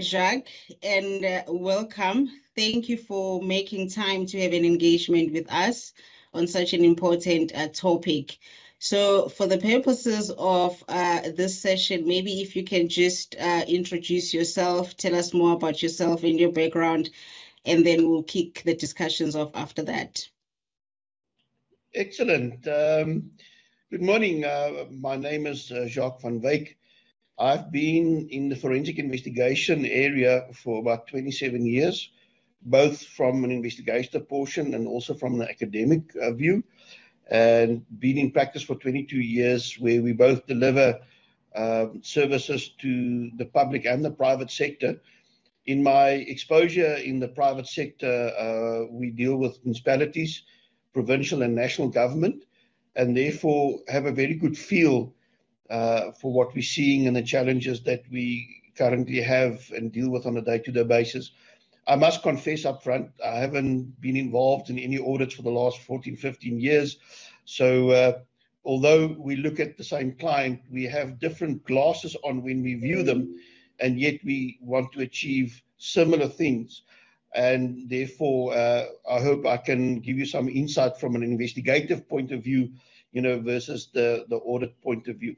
Jacques, and welcome. Thank you for making time to have an engagement with us on such an important topic. So for the purposes of this session, maybe if you can just introduce yourself, tell us more about yourself and your background, and then we'll kick the discussions off after that. Excellent. Good morning. My name is Jacques van Wyk. I've been in the forensic investigation area for about 27 years, both from an investigative portion and also from the academic view, and been in practice for 22 years where we both deliver services to the public and the private sector. In my exposure in the private sector, we deal with municipalities, provincial and national government, and therefore have a very good feel for what we're seeing and the challenges that we currently have and deal with on a day-to-day basis. I must confess up front, I haven't been involved in any audits for the last 14, 15 years. So although we look at the same client, we have different glasses on when we view them, and yet we want to achieve similar things. And therefore, I hope I can give you some insight from an investigative point of view, versus the audit point of view.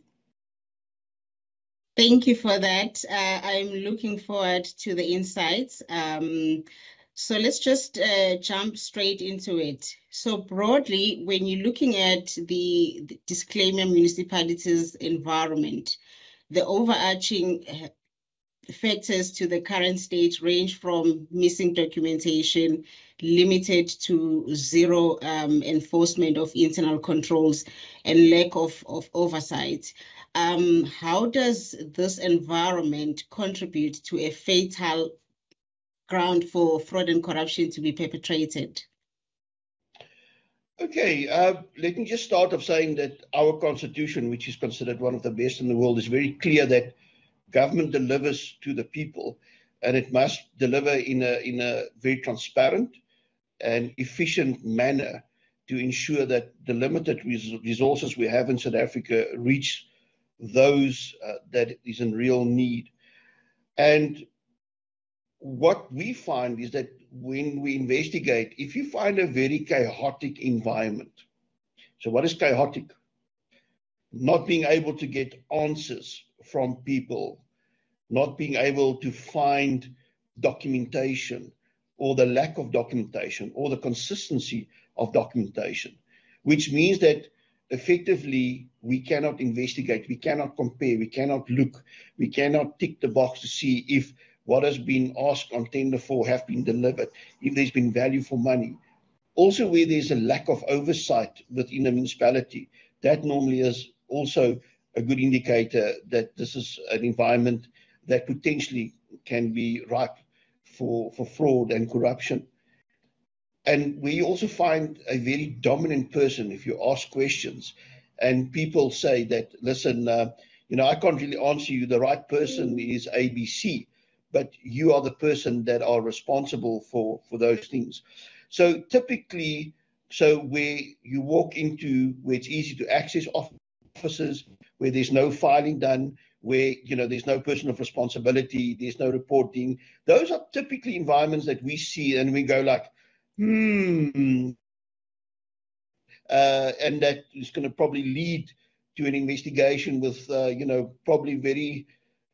Thank you for that. I'm looking forward to the insights. So let's just jump straight into it. So broadly, when you're looking at the disclaimer municipalities environment, the overarching factors to the current state range from missing documentation, limited to zero enforcement of internal controls, and lack of oversight. How does this environment contribute to a fatal ground for fraud and corruption to be perpetrated? Okay, let me just start off saying that our constitution, which is considered one of the best in the world, is very clear that government delivers to the people, and it must deliver in a very transparent and efficient manner to ensure that the limited resources we have in South Africa reach those that is in real need. And what we find is that when we investigate, if you find a very chaotic environment, so what is chaotic? Not being able to get answers from people, not being able to find documentation, or the lack of documentation, or the consistency of documentation, which means that effectively we cannot investigate, we cannot compare, we cannot look, we cannot tick the box to see if what has been asked on tender for have been delivered, if there's been value for money. Also, where there's a lack of oversight within a municipality, that normally is also a good indicator that this is an environment that potentially can be ripe for fraud and corruption. And we also find a very dominant person if you ask questions, and people say that, listen, I can't really answer you, the right person is ABC, but you are the person that are responsible for those things. So typically, where you walk into, where it's easy to access offices, where there's no filing done, where there's no person of responsibility, there's no reporting, those are typically environments that we see and we go like, and that is going to probably lead to an investigation with, probably very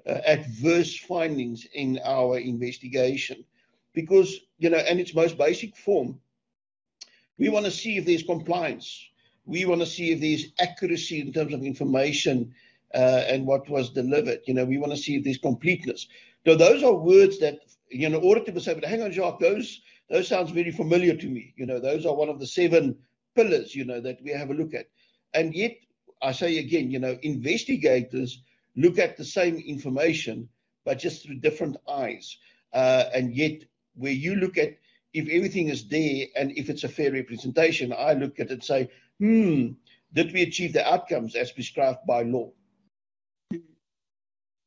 adverse findings in our investigation. Because, in its most basic form, we want to see if there's compliance. We want to see if there's accuracy in terms of information and what was delivered. We want to see if there's completeness. So those are words that, auditor will say, but hang on, Jacques, those sounds very familiar to me. Those are one of the 7 pillars, that we have a look at. And yet, I say again, investigators look at the same information, but just through different eyes. And yet, where you look at if everything is there and if it's a fair representation, I look at it and say, did we achieve the outcomes as prescribed by law?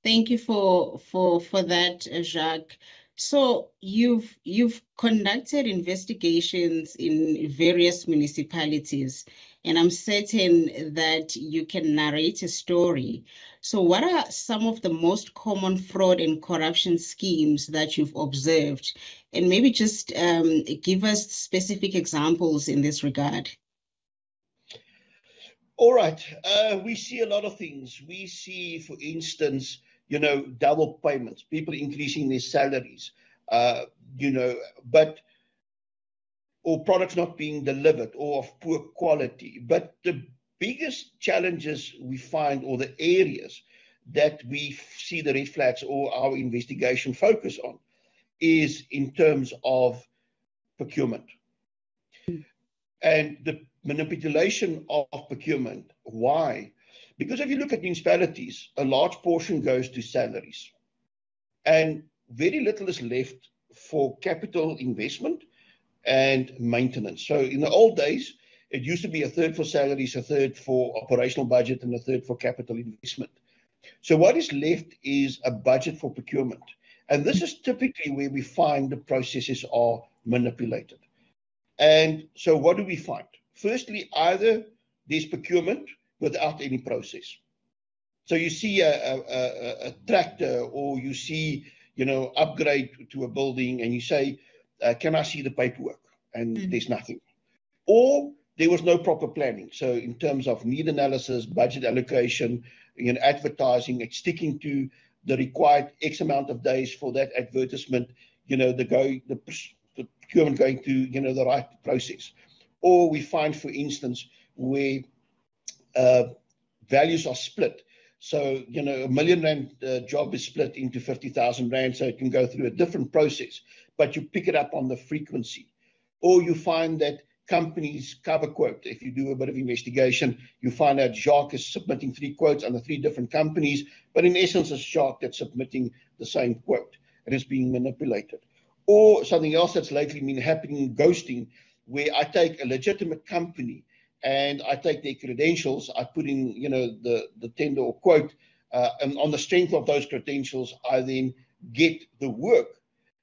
Thank you for that, Jacques. So you've conducted investigations in various municipalities, and I'm certain that you can narrate a story. So what are some of the most common fraud and corruption schemes that you've observed? And maybe just give us specific examples in this regard. All right. We see a lot of things. We see, for instance, double payments, people increasing their salaries, or products not being delivered or of poor quality. But the biggest challenges we find, or the areas that we see the red flags or our investigation focus on, is in terms of procurement. And the manipulation of procurement. Why? Because if you look at municipalities, a large portion goes to salaries, and very little is left for capital investment and maintenance. So in the old days, it used to be a third for salaries, a third for operational budget, and a third for capital investment. So what is left is a budget for procurement. And this is typically where we find the processes are manipulated. And so what do we find? Firstly, either there's procurement without any process. So you see a tractor, or you see, upgrade to a building, and you say, can I see the paperwork? And there's nothing. Or there was no proper planning. So in terms of need analysis, budget allocation, advertising, it's sticking to the required X amount of days for that advertisement, the procurement going through, the right process. Or we find, for instance, where values are split. So, a R1 million job is split into 50,000 Rand, so it can go through a different process, but you pick it up on the frequency. Or you find that companies cover quote. If you do a bit of investigation, you find out Jacques is submitting 3 quotes under 3 different companies, but in essence, it's Jacques that's submitting the same quote, and it's being manipulated. Or something else that's lately been happening, ghosting, where I take a legitimate company and I take their credentials, I put in, the tender or quote, and on the strength of those credentials, I then get the work.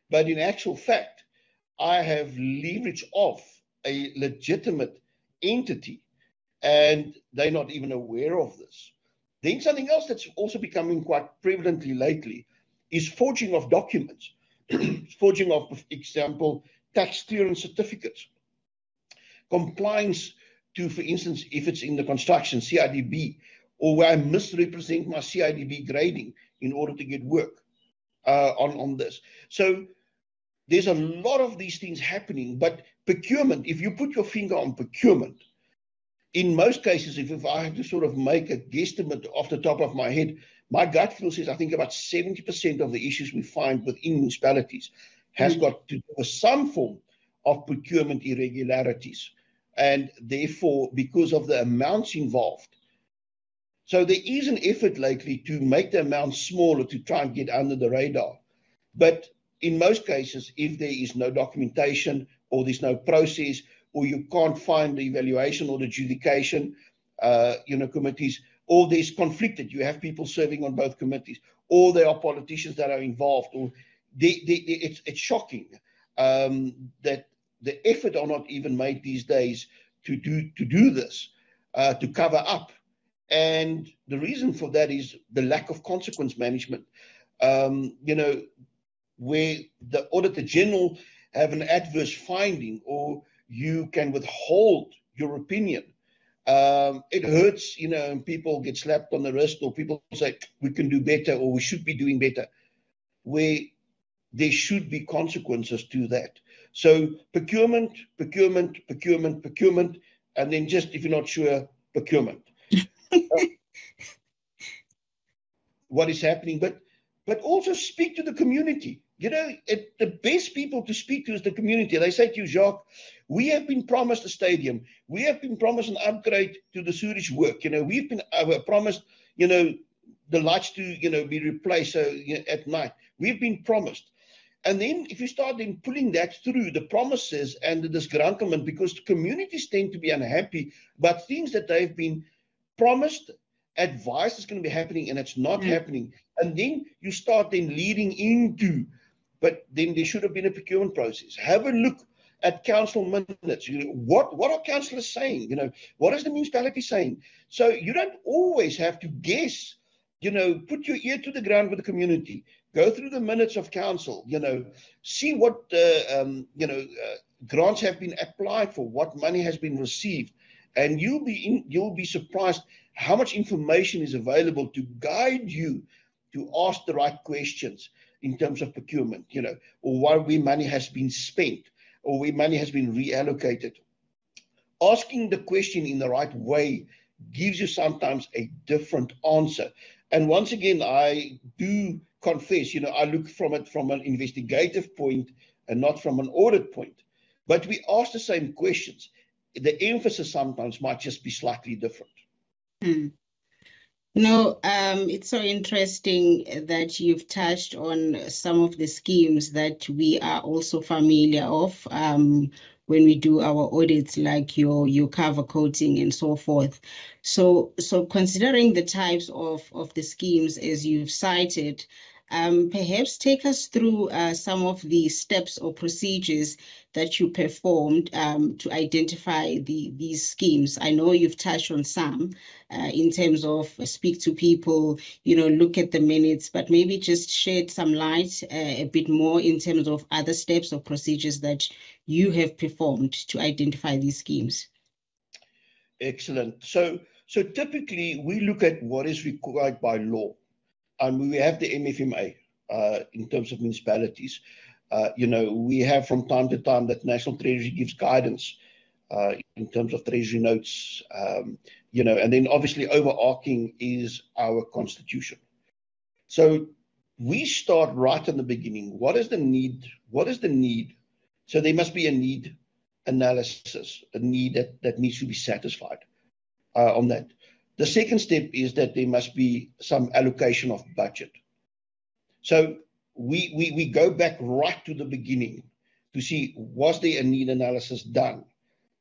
But in actual fact, I have leveraged off a legitimate entity, and they're not even aware of this. Then something else that's also becoming quite prevalently lately is forging of documents. Forging of, for example, tax clearance certificates. Compliance to, for instance, if it's in the construction, CIDB, or where I misrepresent my CIDB grading in order to get work on this. So there's a lot of these things happening, but procurement, if you put your finger on procurement, in most cases, if I have to sort of make a guesstimate off the top of my head, my gut feel says I think about 70% of the issues we find within municipalities has got to do with some form of procurement irregularities. And therefore, because of the amounts involved. So there is an effort lately to make the amounts smaller to try and get under the radar. But in most cases, if there is no documentation, or there's no process, or you can't find the evaluation or the adjudication, committees, or there's conflicted, you have people serving on both committees, or there are politicians that are involved, or it's shocking that the effort are not even made these days to do this, to cover up. And the reason for that is the lack of consequence management. Where the Auditor General have an adverse finding, or you can withhold your opinion. It hurts, and people get slapped on the wrist, or people say, we can do better, or we should be doing better, where there should be consequences to that. So procurement, and then just, if you're not sure, procurement. What is happening, but also speak to the community. The best people to speak to is the community. They say to you, Jacques, we have been promised a stadium. We have been promised an upgrade to the sewage work. We've been promised, the lights to, be replaced at night. We've been promised. And then if you start then pulling that through, the promises and the disgruntlement, because communities tend to be unhappy about things that they've been promised, advised is going to be happening, and it's not happening. And then you start then leading into, but then there should have been a procurement process. Have a look at council minutes. What are councillors saying? What is the municipality saying? So you don't always have to guess. Put your ear to the ground with the community. Go through the minutes of council. See what grants have been applied for, what money has been received, and you'll be surprised how much information is available to guide you to ask the right questions in terms of procurement, or where money has been spent, or where money has been reallocated. Asking the question in the right way gives you sometimes a different answer. And once again, I do confess, I look from it from an investigative point and not from an audit point. But we ask the same questions. The emphasis sometimes might just be slightly different. No, it's so interesting that you've touched on some of the schemes that we are also familiar of when we do our audits, like your cover coating and so forth. So considering the types of the schemes as you've cited, perhaps take us through some of the steps or procedures that you performed to identify these schemes. I know you've touched on some in terms of speak to people, look at the minutes, but maybe just shed some light a bit more in terms of other steps or procedures that you have performed to identify these schemes. Excellent. So typically we look at what is required by law. And we have the MFMA in terms of municipalities. We have from time to time that National Treasury gives guidance in terms of treasury notes, and then obviously overarching is our constitution. So we start right in the beginning. What is the need? What is the need? So there must be a need analysis, a need that needs to be satisfied on that. The second step is that there must be some allocation of budget. So we go back right to the beginning to see, was there a need analysis done?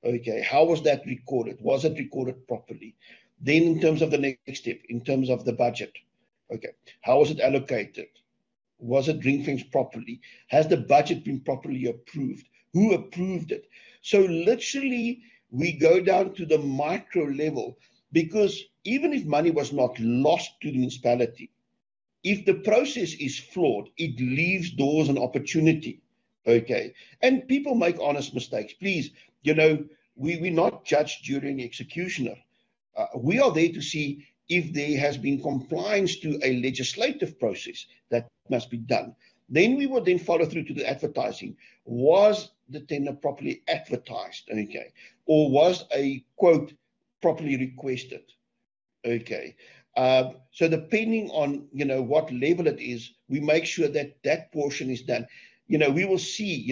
Okay, how was that recorded? Was it recorded properly? Then in terms of the next step, in terms of the budget, okay, how was it allocated? Was it ring-fenced properly? Has the budget been properly approved? Who approved it? So literally we go down to the micro level. Because even if money was not lost to the municipality, if the process is flawed, it leaves doors and opportunity. Okay. And people make honest mistakes. Please, we're not judge, jury, and executioner. We are there to see if there has been compliance to a legislative process that must be done. Then we will then follow through to the advertising. Was the tender properly advertised? Okay. Or was a quote properly requested? Okay. So depending on, what level it is, we make sure that portion is done. We will see,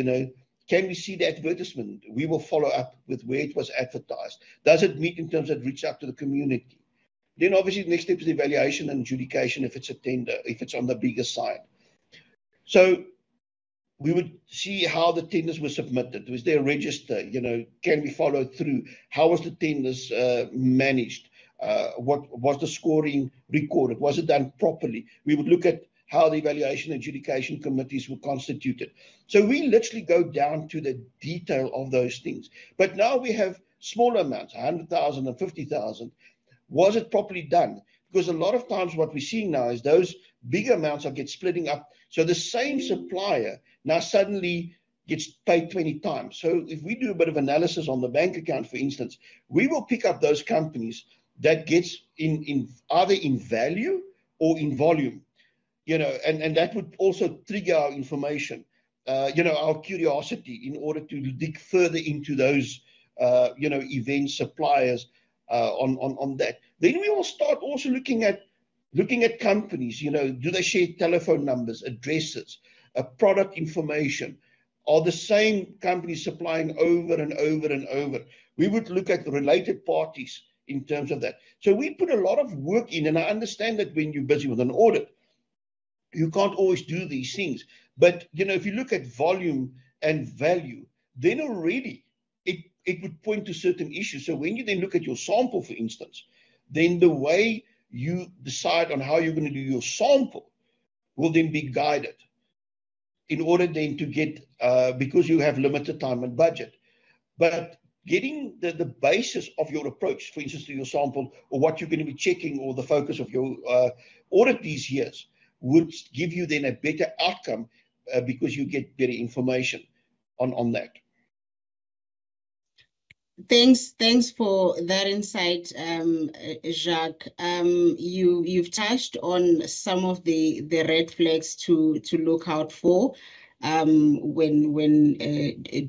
can we see the advertisement? We will follow up with where it was advertised. Does it meet in terms of reach out to the community? Then obviously the next step is evaluation and adjudication if it's a tender, if it's on the bigger side. So we would see how the tenders were submitted. Was there a register? Can we follow through? How was the tenders managed? What was the scoring recorded? Was it done properly? We would look at how the evaluation and adjudication committees were constituted. So we literally go down to the detail of those things. But now we have smaller amounts, 100,000 and 50,000. Was it properly done? Because a lot of times what we're seeing now is those bigger amounts are splitting up. So the same supplier now suddenly gets paid 20 times. So if we do a bit of analysis on the bank account, for instance, we will pick up those companies that gets in either in value or in volume, and that would also trigger our information, our curiosity in order to dig further into those, event suppliers on that. Then we will start also looking at companies, do they share telephone numbers, addresses, product information? Are the same companies supplying over and over and over? We would look at related parties in terms of that. So we put a lot of work in, and I understand that when you're busy with an audit, you can't always do these things. But, if you look at volume and value, then already it would point to certain issues. So when you then look at your sample, for instance, then the way you decide on how you're going to do your sample will then be guided. in order then to get, because you have limited time and budget. But getting the basis of your approach, for instance, to your sample, or what you're going to be checking, or the focus of your audit these years, would give you then a better outcome because you get better information on that. Thanks for that insight, Jacques. You've touched on some of the red flags to look out for when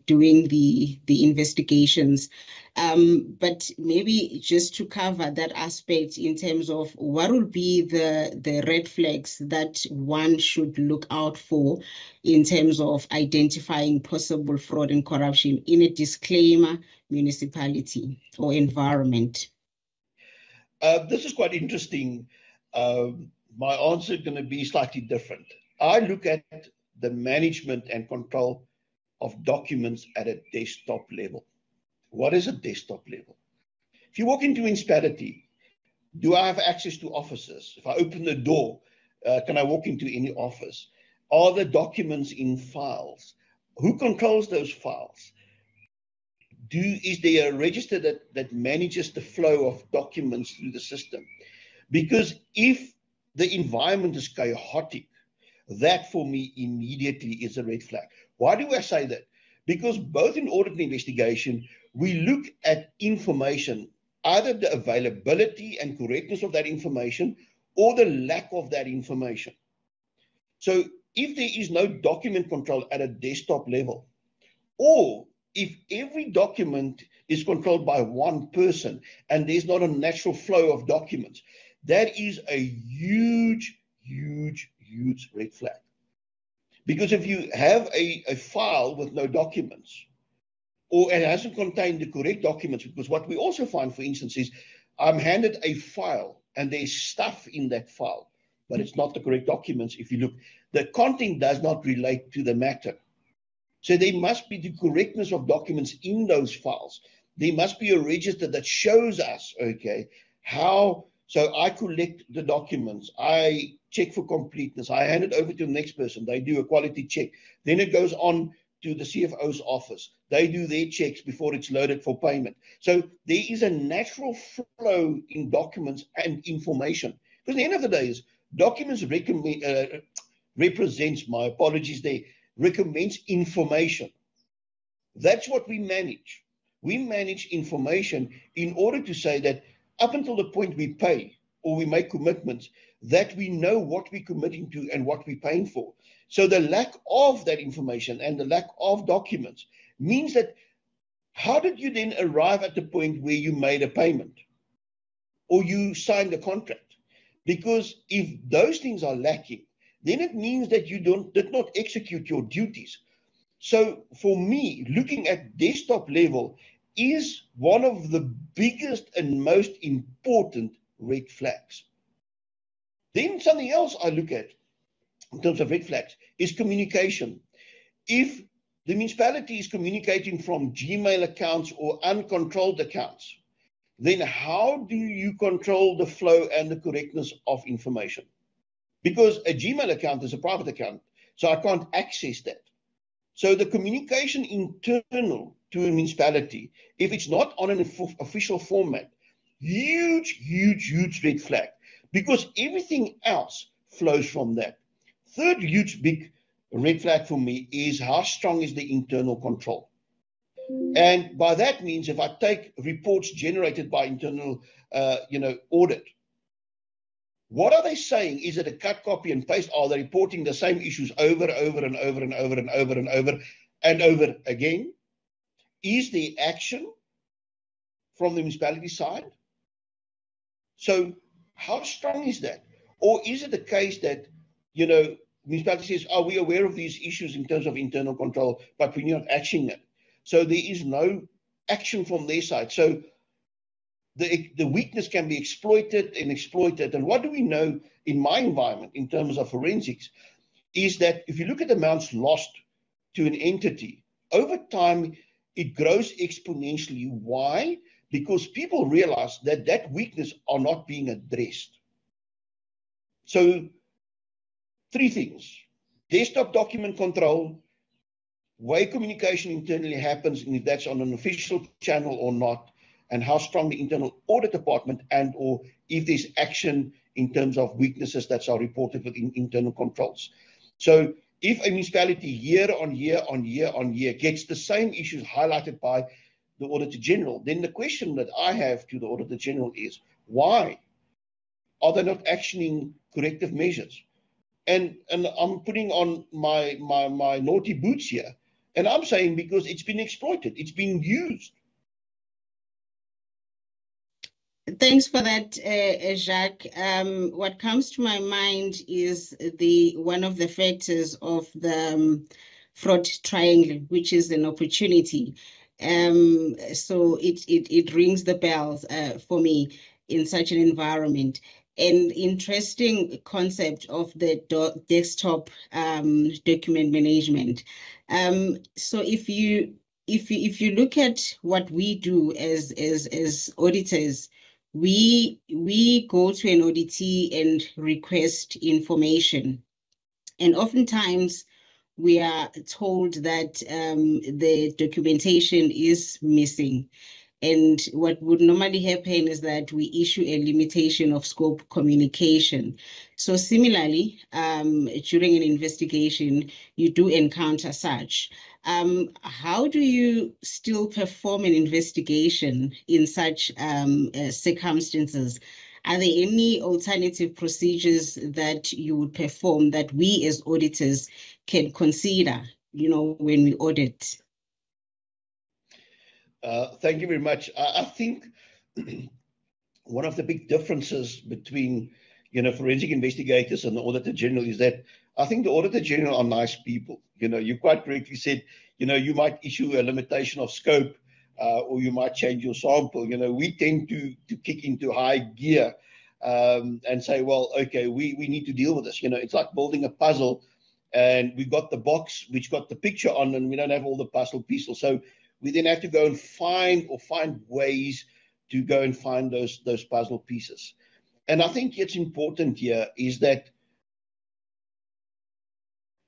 doing the investigations. But maybe just to cover that aspect in terms of what will be the red flags that one should look out for in terms of identifying possible fraud and corruption in a disclaimer municipality or environment. This is quite interesting. My answer is going to be slightly different. I look at the management and control of documents at a desktop level. What is a desktop level? If you walk into a municipality, do I have access to offices? If I open the door, can I walk into any office? Are the documents in files? Who controls those files? Is there a register that manages the flow of documents through the system? Because if the environment is chaotic, that for me immediately is a red flag. Why do I say that? Because both in audit and investigation, we look at information, either the availability and correctness of that information or the lack of that information. So if there is no document control at a desktop level, or if every document is controlled by one person and there's not a natural flow of documents, that is a huge, huge, huge red flag. Because if you have a file with no documents, or it hasn't contained the correct documents, because what we also find, for instance, is I'm handed a file and there's stuff in that file, but it's not the correct documents. If you look, the content does not relate to the matter. So there must be the correctness of documents in those files. There must be a register that shows us, okay, how, so I collect the documents, I check for completeness, I hand it over to the next person, they do a quality check, then it goes on to the CFO's office, they do their checks before it's loaded for payment. So there is a natural flow in documents and information. Because at the end of the day, is documents represents, my apologies there, recommends information. That's what we manage. We manage information in order to say that up until the point we pay or we make commitments, that we know what we're committing to and what we're paying for. So the lack of that information and the lack of documents means that how did you then arrive at the point where you made a payment or you signed a contract? Because if those things are lacking, then it means that you did not execute your duties. So for me, looking at desktop level is one of the biggest and most important red flags. Then something else I look at in terms of red flags is communication. If the municipality is communicating from Gmail accounts or uncontrolled accounts, then how do you control the flow and the correctness of information? Because a Gmail account is a private account, so I can't access that. So the communication internal to a municipality, if it's not on an official format, huge, huge, huge red flag, because everything else flows from that. Third huge big red flag for me is how strong is the internal control. And by that means, if I take reports generated by internal audit, what are they saying? Is it a cut, copy, and paste? Are they reporting the same issues over and over and over and over and over and over and over again? Is there action from the municipality side? So how strong is that? Or is it the case that, municipality says, we're aware of these issues in terms of internal control, but we're not actioning it. So there is no action from their side. So the weakness can be exploited. And what do we know in my environment in terms of forensics is that if you look at amounts lost to an entity, over time, it grows exponentially. Why? Because people realize that weakness are not being addressed. So 3 things. desktop document control, way communication internally happens, and if that's on an official channel or not, and how strong the internal audit department and or if there's action in terms of weaknesses that are reported within internal controls. So if a municipality year on year gets the same issues highlighted by the Auditor General, then the question that I have to the Auditor General is, why are they not actioning corrective measures? And I'm putting on my naughty boots here, and I'm saying because it's been exploited, it's been used. Thanks for that, Jacques. What comes to my mind is one of the factors of the fraud triangle, which is an opportunity. So it rings the bells for me in such an environment. An interesting concept of the desktop document management. So if you look at what we do as auditors, we go to an auditee and request information, and oftentimes we are told that the documentation is missing. And what would normally happen is that we issue a limitation of scope communication. So similarly, during an investigation, you do encounter such. How do you still perform an investigation in such circumstances? Are there any alternative procedures that you would perform that we as auditors can consider, when we audit? Thank you very much. I think one of the big differences between, forensic investigators and the Auditor General is that I think the Auditor General are nice people. You quite correctly said, you might issue a limitation of scope or you might change your sample. We tend to kick into high gear and say, well, okay, we need to deal with this. It's like building a puzzle and we've got the box which got the picture on and we don't have all the puzzle pieces. So we then have to go and find ways to go and find those puzzle pieces. And I think it's important here is that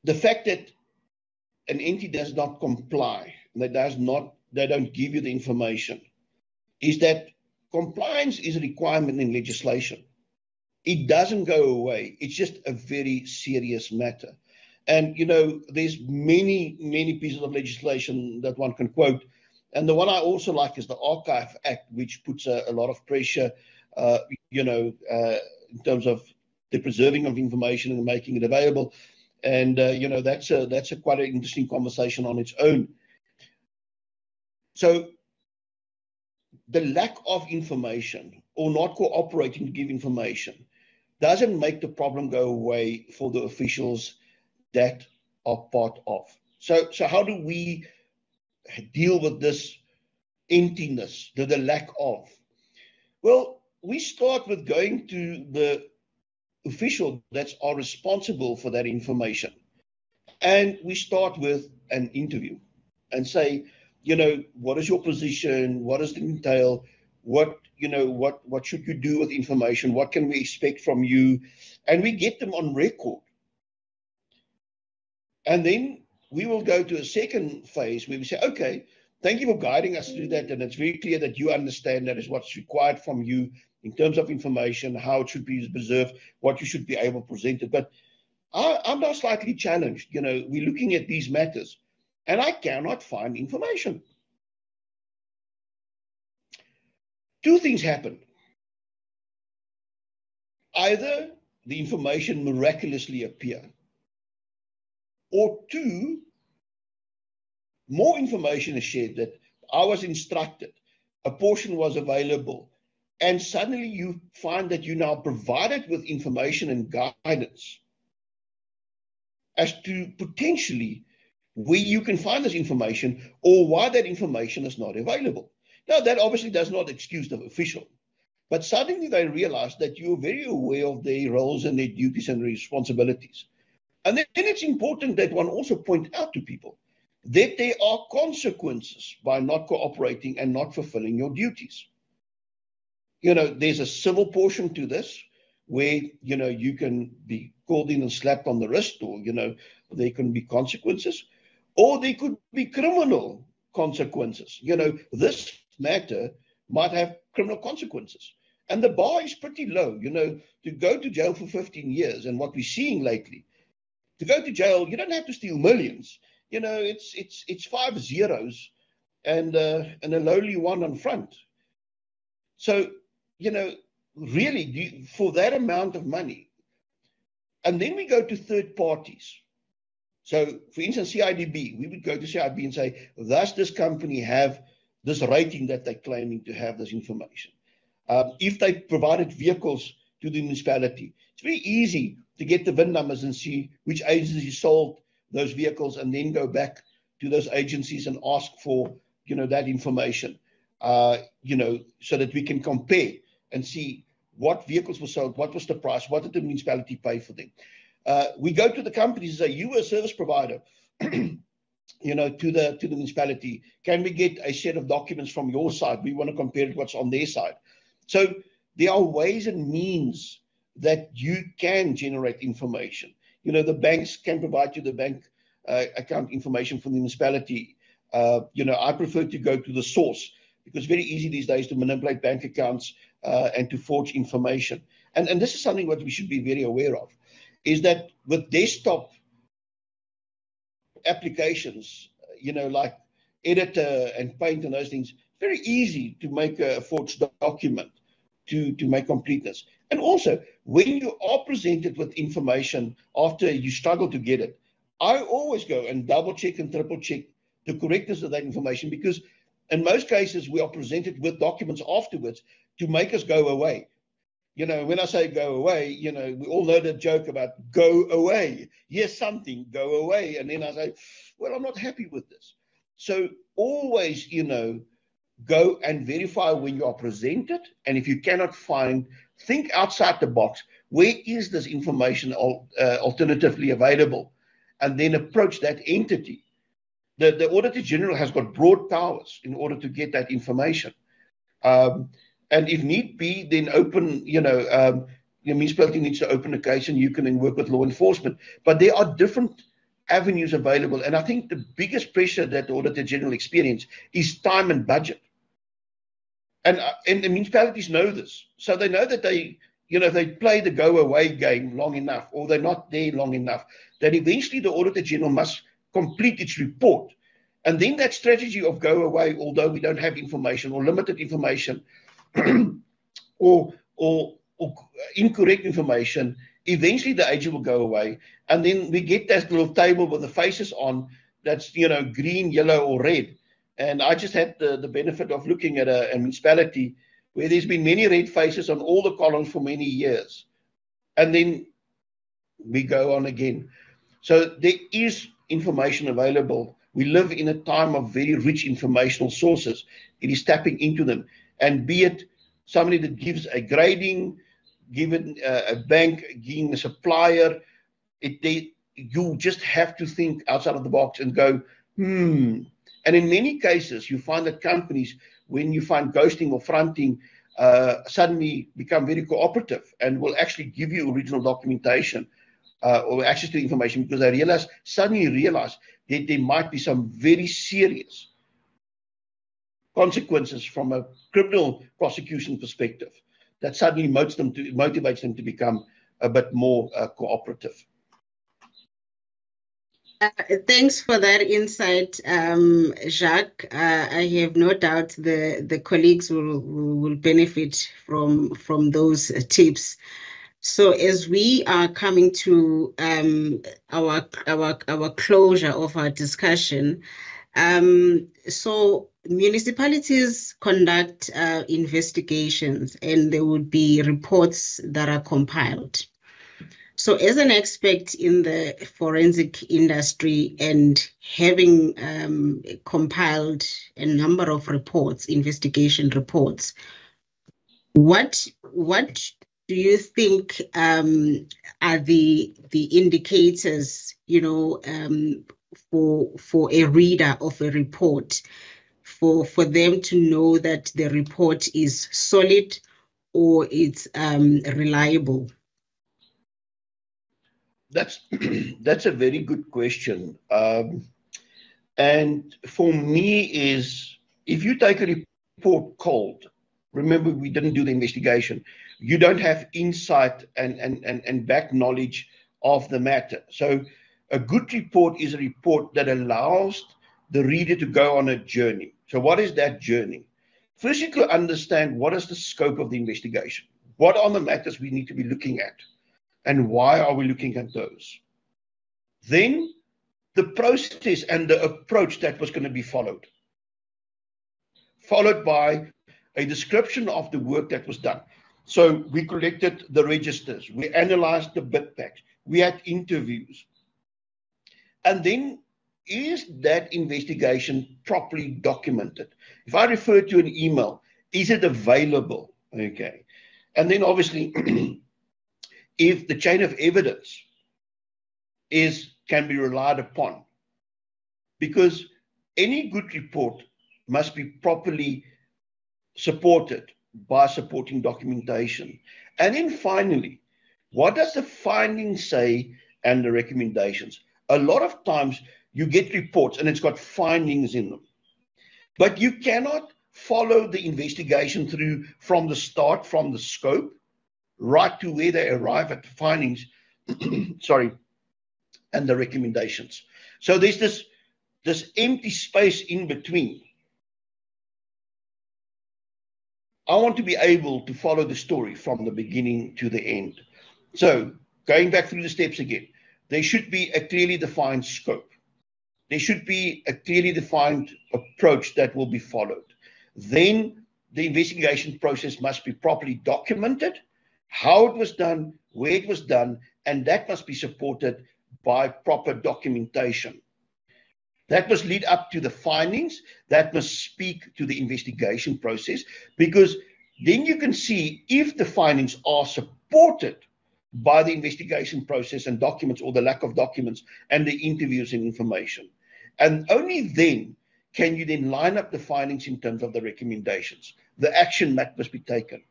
the fact that an entity does not comply, they don't give you the information, is that compliance is a requirement in legislation. It doesn't go away. It's just a very serious matter. And, there's many pieces of legislation that one can quote. And the one I also like is the Archive Act, which puts a lot of pressure, in terms of the preserving of information and making it available. And, that's a quite an interesting conversation on its own. So the lack of information or not cooperating to give information doesn't make the problem go away for the officials that are part of. So how do we deal with this emptiness, the lack of? Well, we start with going to the official that's are responsible for that information. And we start with an interview and say, what is your position? What does it entail? What should you do with information? What can we expect from you? And we get them on record. And then we will go to a second phase where we say, okay, thank you for guiding us through that. And it's very clear that you understand that is what's required from you in terms of information, how it should be preserved, what you should be able to present it. But I'm now slightly challenged. We're looking at these matters and I cannot find information. Two things happen. Either the information miraculously appears, or two, more information is shared that I was instructed, a portion was available, and suddenly you find that you're now provided with information and guidance as to potentially where you can find this information or why that information is not available. Now, that obviously does not excuse the official, but suddenly they realize that you're very aware of their roles and their duties and responsibilities. And then it's important that one also point out to people that there are consequences by not cooperating and not fulfilling your duties. There's a civil portion to this where, you can be called in and slapped on the wrist or, there can be consequences, or there could be criminal consequences. This matter might have criminal consequences. And the bar is pretty low, to go to jail for 15 years. And what we're seeing lately, to go to jail, you don't have to steal millions. It's 5 zeros and a lowly one on front. So, really, for that amount of money. And then we go to third parties. So, for instance, CIDB, we would go to CIDB and say, does this company have this rating that they're claiming to have this information? If they provided vehicles to the municipality, it's very easy to get the VIN numbers and see which agency sold those vehicles, and then go back to those agencies and ask for, that information, so that we can compare and see what vehicles were sold, what was the price, what did the municipality pay for them. We go to the companies and say, you were a service provider, to the municipality. Can we get a set of documents from your side? We want to compare it what's on their side. So there are ways and means that you can generate information. The banks can provide you the bank account information from the municipality. I prefer to go to the source, because it's very easy these days to manipulate bank accounts and to forge information. And this is something that we should be very aware of, is that with desktop applications, like Editor and Paint and those things, it's very easy to make a forged document to make completeness. And also, when you are presented with information after you struggle to get it, I always go and double check and triple check the correctness of that information, because in most cases we are presented with documents afterwards to make us go away. When I say go away, we all know the joke about go away. Here's something, go away. And then I say, well, I'm not happy with this. So always, go and verify when you are presented. And if you cannot find, think outside the box. Where is this information alternatively available? And then approach that entity. The Auditor General has got broad powers in order to get that information. And if need be, then open, the municipality needs to open a case and you can work with law enforcement. But there are different avenues available. And I think the biggest pressure that the Auditor General experience is time and budget. And the municipalities know this. So they know that they play the go away game long enough, or they're not there long enough, that eventually the Auditor General must complete its report. And then that strategy of go away, although we don't have information or limited information or incorrect information, eventually the agent will go away. And then we get that little table with the faces on that's, green, yellow, or red. And I just had the benefit of looking at a municipality where there's been many red faces on all the columns for many years. And then we go on again. So there is information available. We live in a time of very rich informational sources. It is tapping into them. And be it somebody that gives a grading, given a bank, giving a supplier, you just have to think outside of the box and go, And in many cases, you find that companies, when you find ghosting or fronting, suddenly become very cooperative and will actually give you original documentation or access to information, because they suddenly realize that there might be some very serious consequences from a criminal prosecution perspective that suddenly motivates them to become a bit more cooperative. Thanks for that insight, Jacques. I have no doubt the colleagues will benefit from those tips. So as we are coming to our closure of our discussion, so municipalities conduct investigations, and there would be reports that are compiled. So as an expert in the forensic industry and having compiled a number of reports, investigation reports, what do you think are the indicators, for a reader of a report, for them to know that the report is solid or it's reliable? That's that's a very good question. And for me is, if you take a report cold, remember we didn't do the investigation, you don't have insight and back knowledge of the matter. So a good report is a report that allows the reader to go on a journey. So what is that journey? First, you can understand what is the scope of the investigation. What are the matters we need to be looking at? And why are we looking at those? Then the process and the approach that was going to be followed by a description of the work that was done. So we collected the registers, we analyzed the bid packs, we had interviews. And then, is that investigation properly documented? If I refer to an email, is it available? Okay. And then obviously, if the chain of evidence can be relied upon, because any good report must be properly supported by supporting documentation. And then finally, what does the findings say and the recommendations? A lot of times you get reports and it's got findings in them, but you cannot follow the investigation through from the start, from the scope, right to where they arrive at the findings, and the recommendations. So there's this empty space in between. I want to be able to follow the story from the beginning to the end. So going back through the steps again, there should be a clearly defined scope. There should be a clearly defined approach that will be followed. Then the investigation process must be properly documented, how it was done, where it was done, and that must be supported by proper documentation. That must lead up to the findings, that must speak to the investigation process, because then you can see if the findings are supported by the investigation process and documents, or the lack of documents, and the interviews and information. And only then can you then line up the findings in terms of the recommendations. The action that must be taken.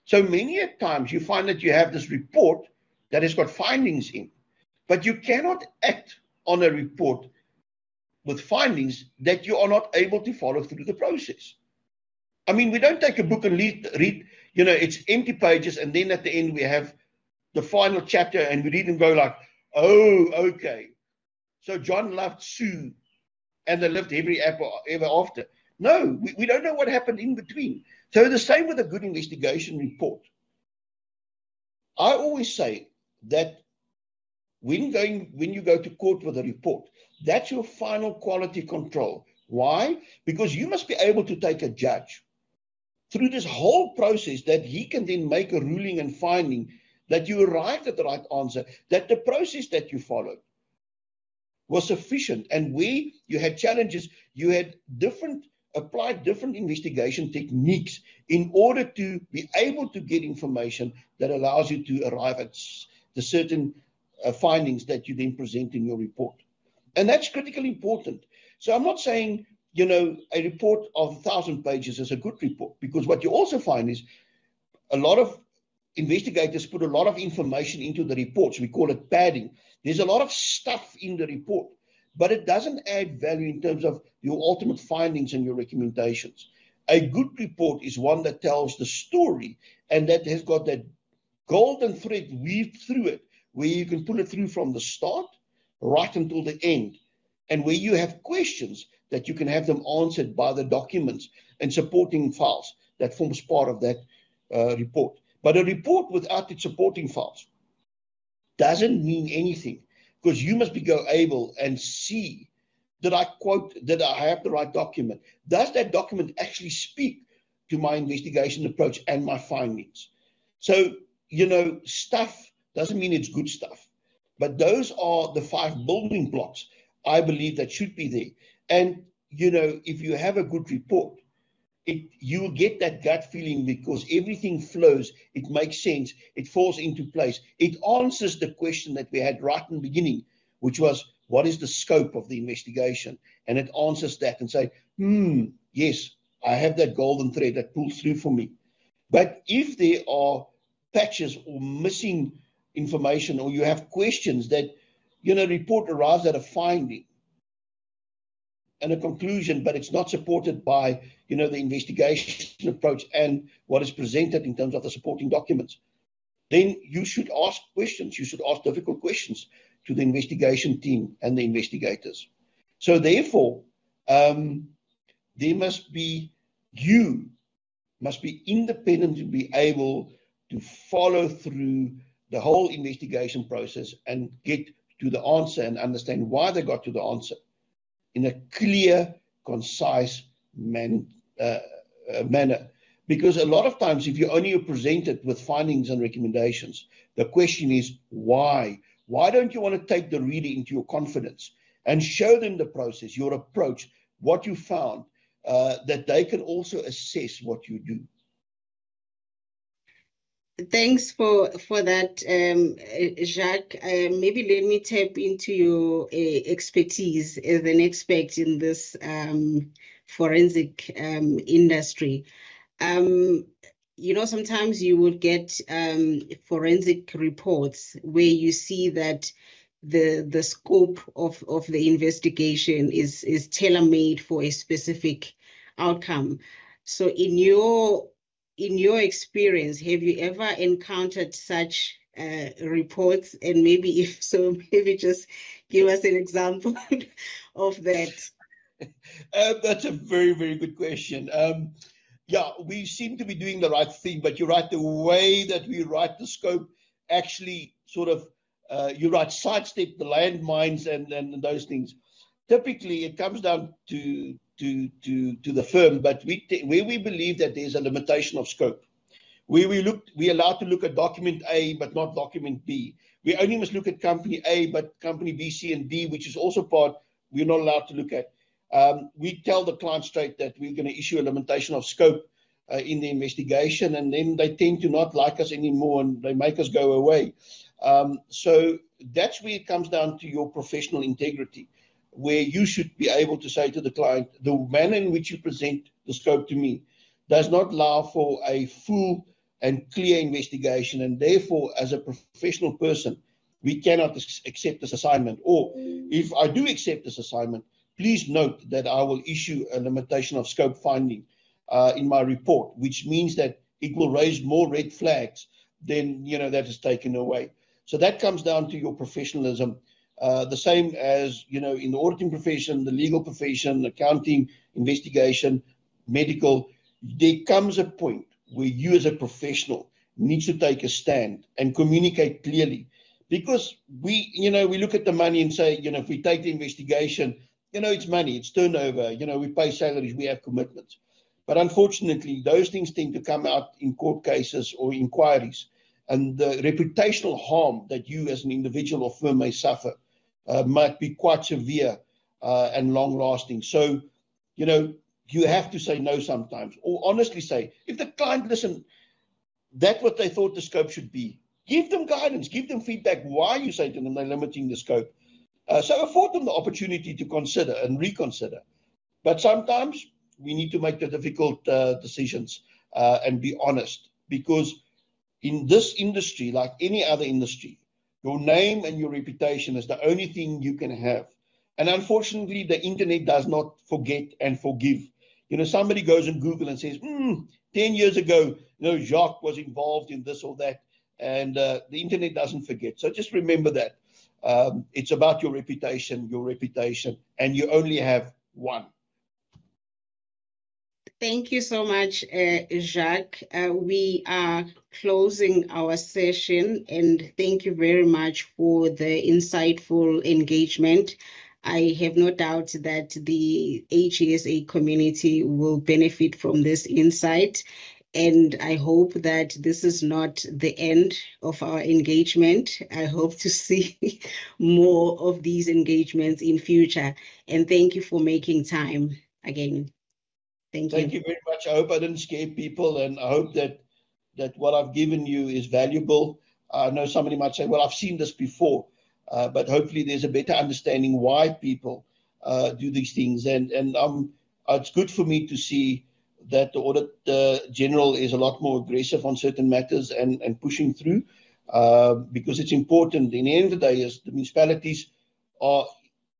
So many a times you find that you have this report that has got findings in, but you cannot act on a report with findings that you are not able to follow through the process. I mean, we don't take a book and read, it's empty pages, and then at the end we have the final chapter and we read and go like, oh, okay. So John loved Sue and they lived ever after. No, we don't know what happened in between. So the same with a good investigation report. I always say that when you go to court with a report, that's your final quality control. Why? Because you must be able to take a judge through this whole process, that he can then make a ruling and finding that you arrived at the right answer, that the process that you followed was sufficient. And where you had challenges, you had applied different investigation techniques in order to be able to get information that allows you to arrive at the certain findings that you then present in your report. And that's critically important. So I'm not saying, a report of 1,000 pages is a good report, because what you also find is a lot of investigators put a lot of information into the reports. We call it padding. There's a lot of stuff in the report, but it doesn't add value in terms of your ultimate findings and your recommendations. A good report is one that tells the story and that has got that golden thread weaved through it, where you can pull it through from the start right until the end, and where you have questions that you can have them answered by the documents and supporting files that forms part of that report. But a report without its supporting files doesn't mean anything, because you must be able and see, did I have the right document? Does that document actually speak to my investigation approach and my findings? So, stuff doesn't mean it's good stuff, but those are the 5 building blocks, I believe, that should be there. And, if you have a good report, you will get that gut feeling, because everything flows, it makes sense, it falls into place. It answers the question that we had right in the beginning, which was, what is the scope of the investigation? And it answers that and say, yes, I have that golden thread that pulls through for me. But if there are patches or missing information, or you have questions that, report arrives at a finding and a conclusion, but it's not supported by, the investigation approach and what is presented in terms of the supporting documents, then you should ask questions. You should ask difficult questions to the investigation team and the investigators. So therefore, you must be independent to be able to follow through the whole investigation process and get to the answer and understand why they got to the answer in a clear, concise manner. Because a lot of times, if you only are presented with findings and recommendations, the question is why? Why don't you want to take the reader into your confidence and show them the process, your approach, what you found, that they can also assess what you do? Thanks for that, Jacques. Maybe let me tap into your expertise as an expert in this forensic industry. Sometimes you would get forensic reports where you see that the scope of the investigation is tailor-made for a specific outcome. So in your experience, have you ever encountered such reports? And maybe if so, maybe just give us an example of that. That's a very, very good question. Yeah, we seem to be doing the right thing, but you're right, the way that we write the scope actually sort of, you write sidestep the landmines and those things. Typically, it comes down to the firm, but where we believe that there's a limitation of scope, where we're allowed to look at document A, but not document B. We only must look at company A, but company B, C, and D, which is also part we're not allowed to look at. We tell the client straight that we're going to issue a limitation of scope in the investigation, and then they tend to not like us anymore, and they make us go away. So that's where it comes down to your professional integrity, where you should be able to say to the client, the manner in which you present the scope to me does not allow for a full and clear investigation, and therefore, as a professional person, we cannot accept this assignment. Or if I do accept this assignment, please note that I will issue a limitation of scope finding in my report, which means that it will raise more red flags than, that is taken away. So that comes down to your professionalism. The same as, in the auditing profession, the legal profession, accounting, investigation, medical, there comes a point where you as a professional needs to take a stand and communicate clearly. Because we look at the money and say, if we take the investigation, it's money, it's turnover, we pay salaries, we have commitments. But unfortunately, those things tend to come out in court cases or inquiries. And the reputational harm that you as an individual or firm may suffer might be quite severe and long-lasting. So, you have to say no sometimes, or honestly say, if the client, listen, that's what they thought the scope should be. Give them guidance, give them feedback why you say to them they're limiting the scope. So afford them the opportunity to consider and reconsider. But sometimes we need to make the difficult decisions and be honest, because in this industry, like any other industry, your name and your reputation is the only thing you can have. And unfortunately, the internet does not forget and forgive. Somebody goes on Google and says, 10 years ago, Jacques was involved in this or that. And the internet doesn't forget. So just remember that. It's about your reputation, and you only have one. Thank you so much, Jacques. We are closing our session, and thank you very much for the insightful engagement. I have no doubt that the HESA community will benefit from this insight, and I hope that this is not the end of our engagement. I hope to see more of these engagements in future, and thank you for making time again. Thank you. Thank you very much. I hope I didn't scare people, and I hope that what I've given you is valuable. I know somebody might say, well, I've seen this before, but hopefully there's a better understanding why people do these things. And it's good for me to see that the Audit General is a lot more aggressive on certain matters and pushing through. because it's important. In the end of the day, is the municipalities are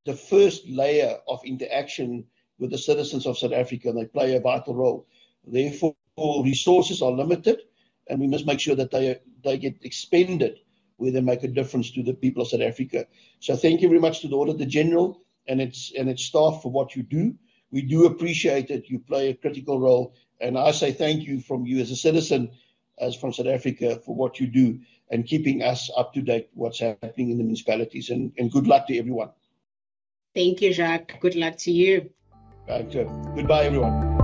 the first layer of interaction with the citizens of South Africa, and they play a vital role. Therefore, resources are limited, and we must make sure that they get expended where they make a difference to the people of South Africa. So thank you very much to the Auditor General and its staff for what you do. We do appreciate that you play a critical role, and I say thank you from you as a citizen, as from South Africa, for what you do and keeping us up to date what's happening in the municipalities, and good luck to everyone. Thank you, Jacques. Good luck to you. Right. Goodbye, everyone.